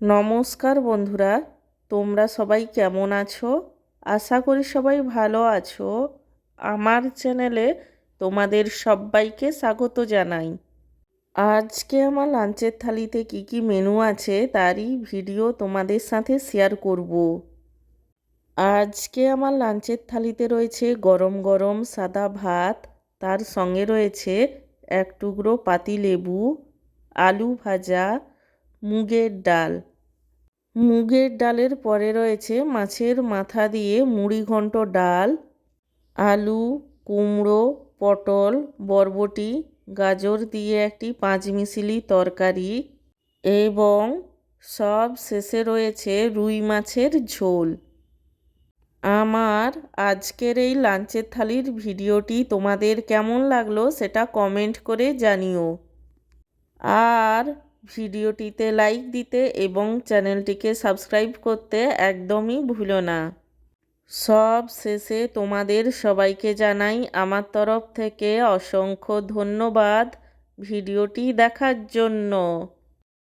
নমস্কার বন্ধুরা, তোমরা সবাই কেমন আছো? আশা করি সবাই ভালো আছো। আমার চ্যানেলে তোমাদের সবাইকে স্বাগত জানাই। আজকে আমার লাঞ্চের থালিতে কি কি মেনু আছে তারই ভিডিও তোমাদের সাথে শেয়ার করব। আজকে আমার লাঞ্চের থালিতে রয়েছে গরম গরম সাদা ভাত, তার সঙ্গে রয়েছে এক টুকরো পাতিলেবু, আলু ভাজা, মুগের ডাল। মুগের ডালের পরে রয়েছে মাছের মাথা দিয়ে মুড়িঘণ্ট ডাল, আলু, কুমড়ো, পটল, বরবটি, গাজর দিয়ে একটি পাঁচমিশালি তরকারি এবং সব শেষে রয়েছে রুই মাছের ঝোল। আমার আজকের এই লাঞ্চের থালির ভিডিওটি তোমাদের কেমন লাগলো সেটা কমেন্ট করে জানিও। আর ভিডিওটিতে লাইক দিতে এবং চ্যানেলটিকে সাবস্ক্রাইব করতে একদমই ভুলো না। সব শেষে তোমাদের সবাইকে জানাই আমার তরফ থেকে অসংখ্য ধন্যবাদ ভিডিওটি দেখার জন্য।